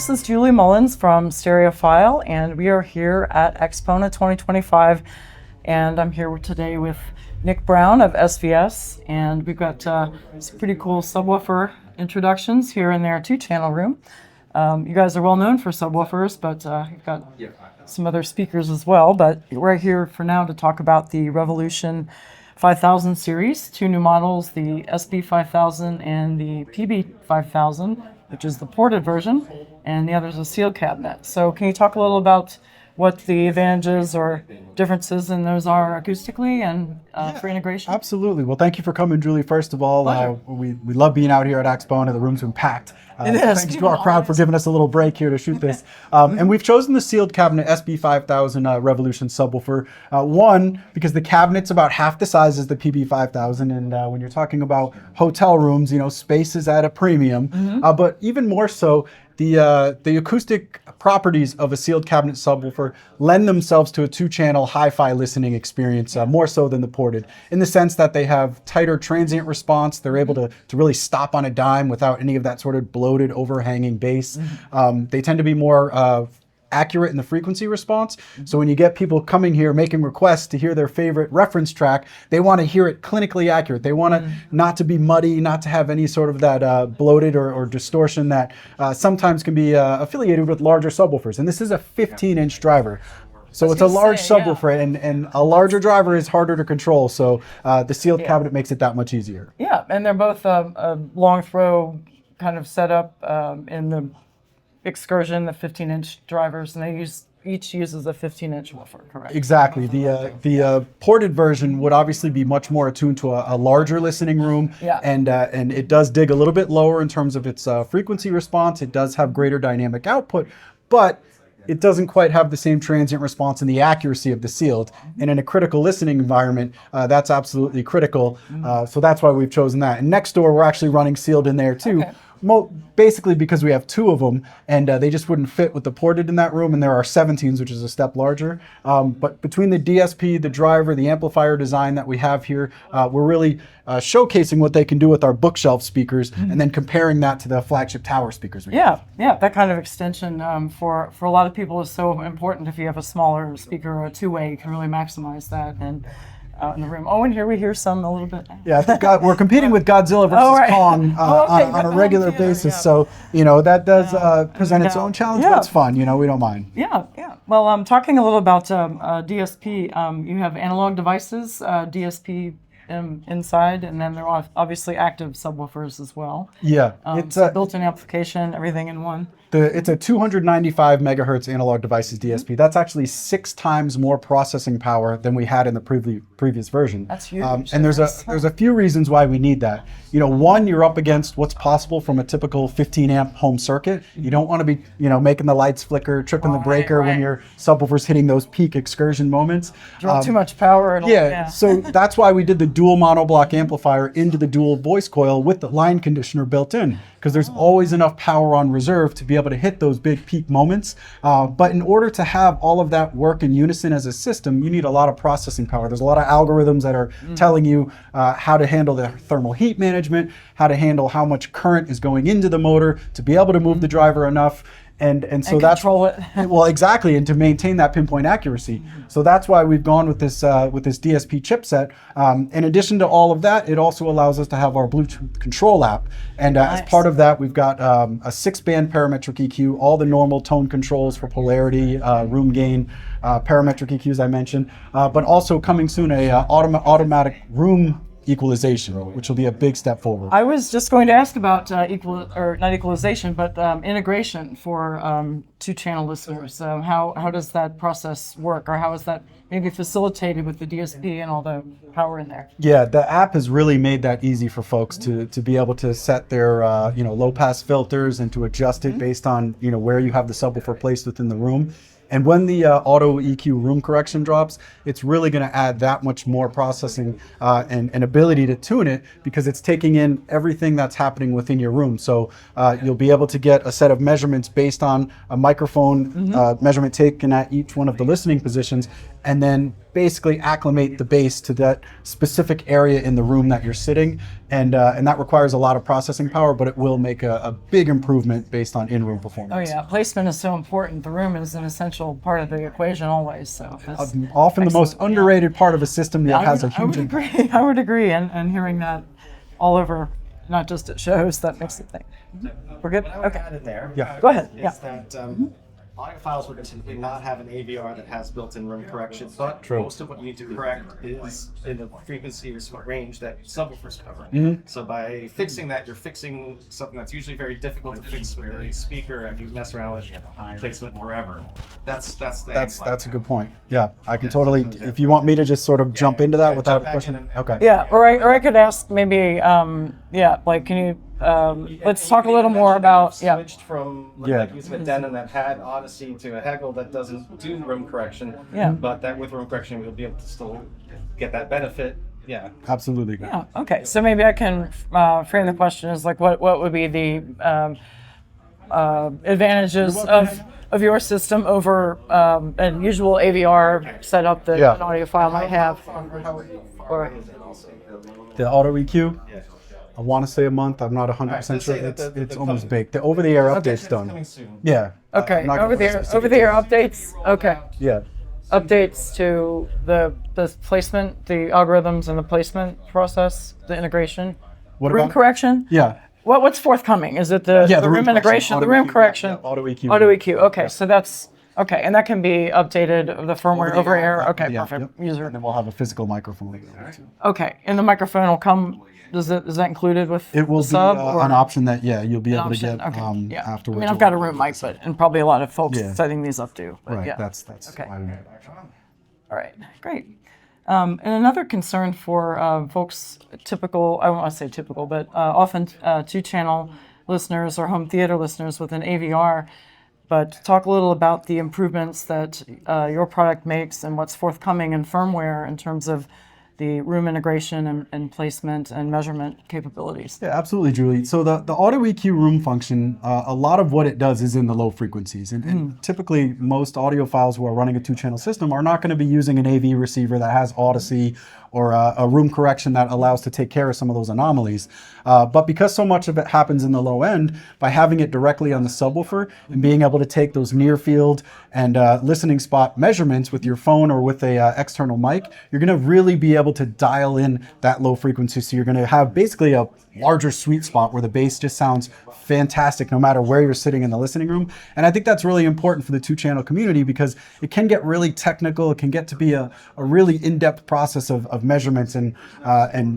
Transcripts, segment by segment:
this is Julie Mullins from Stereophile, and we are here at AXPONA 2025, and I'm here today with Nick Brown of SVS, and we've got some pretty cool subwoofer introductions here in their two-channel room. You guys are well known for subwoofers, but you've got some other speakers as well, but we're here for now to talk about the Revolution 5000 series, two new models, the SB5000 and the PB5000, which is the ported version, and the other is a sealed cabinet. So can you talk a little about what the advantages or differences in those are acoustically and for integration? Absolutely. Well, thank you for coming, Julie. First of all, we love being out here at AXPONA. The room's been packed. It is. Thanks to our crowd for giving us a little break here to shoot this. And we've chosen the sealed cabinet SB5000 Revolution subwoofer. One, because the cabinet's about half the size as the PB5000, and when you're talking about hotel rooms, you know, space is at a premium. But even more so, the acoustic properties of a sealed cabinet subwoofer lend themselves to a two-channel hi-fi listening experience, more so than the ported, in the sense that they have tighter transient response. They're able to really stop on a dime without any of that sort of bloated, overhanging bass. They tend to be more accurate in the frequency response. So when you get people coming here making requests to hear their favorite reference track, they want to hear it clinically accurate. They want it not to be muddy, not to have any sort of that bloated or distortion that sometimes can be affiliated with larger subwoofers. And this is a 15-inch driver. So it's a large subwoofer, and a larger driver is harder to control. So the sealed cabinet makes it that much easier. Yeah, and they're both a long throw kind of setup in the Excursion, the 15-inch drivers, and they each uses a 15-inch woofer, correct? Exactly. The ported version would obviously be much more attuned to a larger listening room, and it does dig a little bit lower in terms of its frequency response. It does have greater dynamic output, but it doesn't quite have the same transient response and the accuracy of the sealed. And in a critical listening environment, that's absolutely critical. So that's why we've chosen that. And next door, we're actually running sealed in there too. Okay. Basically because we have two of them, and they just wouldn't fit with the ported in that room, and there are 17s, which is a step larger. But between the DSP, the driver, the amplifier design that we have here, we're really showcasing what they can do with our bookshelf speakers, and then comparing that to the flagship tower speakers we have. Yeah, that kind of extension for a lot of people is so important. If you have a smaller speaker or a two-way, you can really maximize that. And out in the room. Oh, and here we hear some a little bit. Yeah, I think we're competing with Godzilla versus Kong on a regular basis. So, you know, that does present its own challenge, but it's fun. You know, we don't mind. Yeah. Well, I'm talking a little about DSP. You have analog devices, DSP inside, and then there are obviously active subwoofers as well. Yeah. It's a built-in amplification, everything in one. It's a 295 megahertz analog devices DSP. That's actually 6 times more processing power than we had in the previous version. That's huge. And there's a few reasons why we need that. You know, one, you're up against what's possible from a typical 15 amp home circuit. You don't want to be, you know, making the lights flicker, tripping the breaker when your subwoofer's hitting those peak excursion moments. Draw too much power. So that's why we did the dual monoblock amplifier into the dual voice coil with the line conditioner built in, because there's always enough power on reserve to be able to hit those big peak moments. But in order to have all of that work in unison as a system, you need a lot of processing power. There's a lot of algorithms that are telling you how to handle the thermal heat management, how to handle how much current is going into the motor to be able to move the driver enough. And so that's control it. Well, exactly, and to maintain that pinpoint accuracy. So that's why we've gone with this DSP chipset. In addition to all of that, it also allows us to have our Bluetooth control app. And as part of that, we've got a 6-band parametric EQ, all the normal tone controls for polarity, room gain, parametric EQs I mentioned, but also coming soon a automatic room equalization, which will be a big step forward. I was just going to ask about not equalization, but integration for two-channel listeners. How does that process work, or how is that maybe facilitated with the DSP and all the power in there? Yeah, the app has really made that easy for folks to be able to set their low-pass filters and to adjust it based on where you have the subwoofer placed within the room. And when the auto EQ room correction drops, it's really going to add that much more processing and ability to tune it, because it's taking in everything that's happening within your room. So you'll be able to get a set of measurements based on a microphone measurement taken at each one of the listening positions, and then basically acclimate the bass to that specific area in the room that you're sitting. And that requires a lot of processing power, but it will make a big improvement based on in-room performance. Oh yeah, placement is so important. The room is an essential part of the equation always. So that's often the most underrated part of a system that has a huge impact. Agree. I would agree, and hearing that all over, not just at shows, that makes it think. We're good? Okay. In there. Yeah. Go ahead. Is Yeah. that audiophiles would typically not have an AVR that has built-in room correction, but True. most of what you need to correct is in the frequency or range that subwoofers cover. So by fixing that, you're fixing something that's usually very difficult to fix with a speaker, and you mess around with placement forever. That's a good point. Yeah, I can totally. If you want me to just sort of jump into that without a question. Okay. Yeah, or I could ask maybe, like, can you, let's talk a little more about, switched from like using a Denon that had Odyssey to a Hegel that doesn't do room correction. Yeah. But that with room correction, we'll be able to still get that benefit. Yeah. Absolutely. Yeah, okay. So maybe I can frame the question as like, what would be the advantages of your system over an usual AVR setup that an audiophile might have? Or The auto EQ. Yeah. I want to say a month. I'm not 100% sure. It's almost coming. baked. The over-the-air update's done. Coming soon. Yeah. okay, I'm not gonna over specific the air dates. updates. Okay, Yeah. updates to the placement, the algorithms, and the placement process, the integration, What room about? correction. Yeah. What's forthcoming? Is it the room integration, the room correction, auto EQ. auto EQ? Okay, so that's okay, and that can be updated. The firmware over air. Okay, Yeah, perfect. yep. User. And then we'll have a physical microphone. Okay, and the microphone will come. Is that included with It will the sub? be or an option that you'll be an able to option? get Okay, yeah. afterwards. I mean, I've got a room mic, and probably a lot of folks Yeah. setting these up too. But Right. yeah. That's Okay. why we All right, great. And another concern for folks, typical, I won't want to say typical, but often two-channel listeners or home theater listeners with an AVR, but talk a little about the improvements that your product makes and what's forthcoming in firmware in terms of the room integration and placement and measurement capabilities. Yeah, absolutely, Julie. So the auto EQ room function, a lot of what it does is in the low frequencies. And typically, most audiophiles who are running a two-channel system are not going to be using an AV receiver that has Odyssey or a room correction that allows to take care of some of those anomalies. But because so much of it happens in the low end, by having it directly on the subwoofer and being able to take those near field and listening spot measurements with your phone or with a external mic, you're going to really be able to dial in that low frequency. So you're going to have basically a larger sweet spot where the bass just sounds fantastic no matter where you're sitting in the listening room. And I think that's really important for the two-channel community because it can get really technical. It can get to be a really in-depth process of measurements and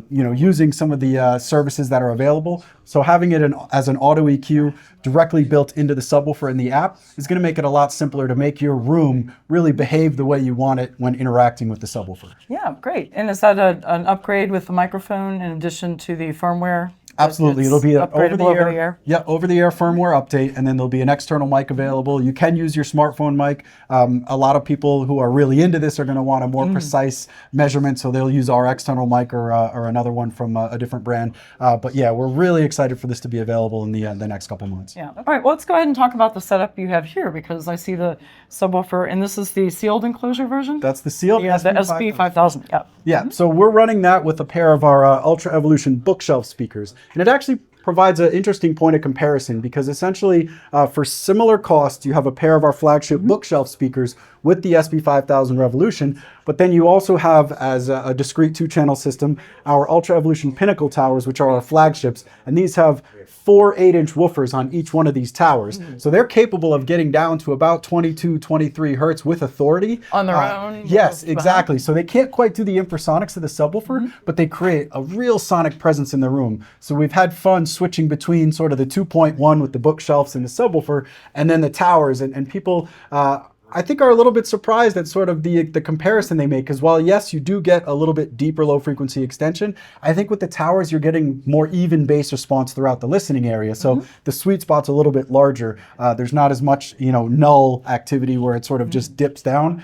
using some of the services that are available. So having it as an auto EQ directly built into the subwoofer in the app is going to make it a lot simpler to make your room really behave the way you want it when interacting with the subwoofer. Yeah, great. And is that an upgrade with the microphone in addition to the firmware? Absolutely, it'll be an upgradable over the air. Yeah, over-the-air firmware update, and then there'll be an external mic available. You can use your smartphone mic. A lot of people who are really into this are going to want a more precise measurement, so they'll use our external mic or another one from a different brand. But yeah, we're really excited for this to be available in the next couple months. Yeah. All right. Well, let's go ahead and talk about the setup you have here because I see the subwoofer, and this is the sealed enclosure version. That's the sealed the SB5000. Yeah. Yeah, so we're running that with a pair of our Ultra Evolution bookshelf speakers. And it actually provides an interesting point of comparison because essentially for similar cost, you have a pair of our flagship bookshelf speakers with the SB5000 Revolution, but then you also have as a discrete two-channel system, our Ultra Evolution Pinnacle towers, which are our flagships. And these have 4 8-inch woofers on each one of these towers. So they're capable of getting down to about 22, 23 hertz with authority. On their own? Yes, exactly. So they can't quite do the infrasonics of the subwoofer, but they create a real sonic presence in the room. So we've had fun switching between sort of the 2.1 with the bookshelves and the subwoofer, and then the towers. And people, I think, are a little bit surprised at sort of the comparison they make. Because while, yes, you do get a little bit deeper low frequency extension, I think with the towers, you're getting more even bass response throughout the listening area. So the sweet spot's a little bit larger. There's not as much, null activity where it sort of just dips down.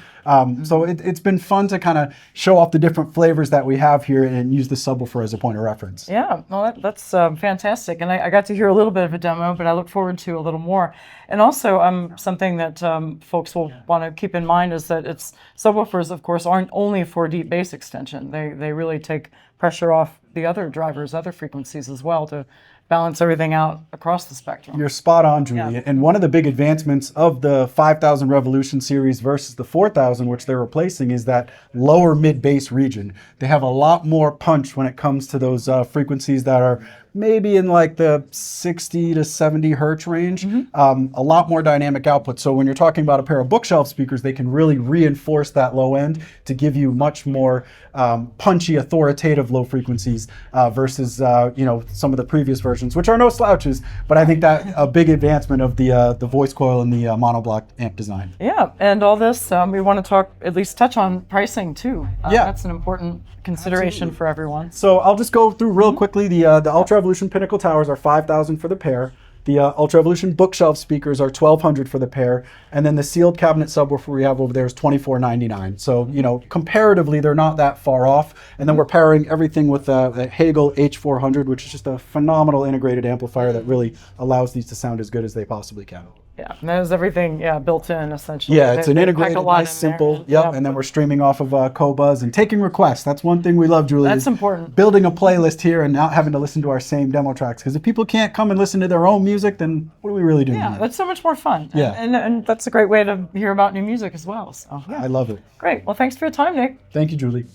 So it's been fun to kind of show off the different flavors that we have here and use the subwoofer as a point of reference. Yeah, well, that's fantastic. And I got to hear a little bit of a demo, but I look forward to a little more. And also, something that folks will want to keep in mind is that subwoofers, of course, aren't only for deep bass extension. They really take pressure off the other drivers, other frequencies as well, to balance everything out across the spectrum. You're spot on, Julie. Yeah. And one of the big advancements of the 5000 Revolution series versus the 4000, which they're replacing, is that lower mid-bass region. They have a lot more punch when it comes to those frequencies that are maybe in like the 60 to 70 hertz range, a lot more dynamic output. So when you're talking about a pair of bookshelf speakers, they can really reinforce that low end to give you much more punchy, authoritative low frequencies versus some of the previous versions, which are no slouches. But I think that a big advancement of the voice coil and the monoblock amp design. Yeah, and all this, we want to at least touch on pricing too. Yeah. That's an important consideration for everyone. So I'll just go through real quickly. The Ultra Evolution Pinnacle Towers are $5,000 for the pair. The Ultra Evolution bookshelf speakers are $1,200 for the pair, and then the sealed cabinet subwoofer we have over there is $24.99. So comparatively, they're not that far off. And then we're pairing everything with the Hagel H400, which is just a phenomenal integrated amplifier that really allows these to sound as good as they possibly can. Yeah, and there's everything, built in essentially. Yeah, it's an They pack integrated, a lot nice, in there. simple. Yep, Yeah, and then we're streaming off of Qobuz and taking requests. That's one thing we love, Julie. That's is important. Building a playlist here and not having to listen to our same demo tracks. Because if people can't come and listen to their own music, then what are we really doing? Yeah, here? that's so much more fun. Yeah. And that's a great way to hear about new music as well. So yeah. I love it. Great. Well, thanks for your time, Nick. Thank you, Julie.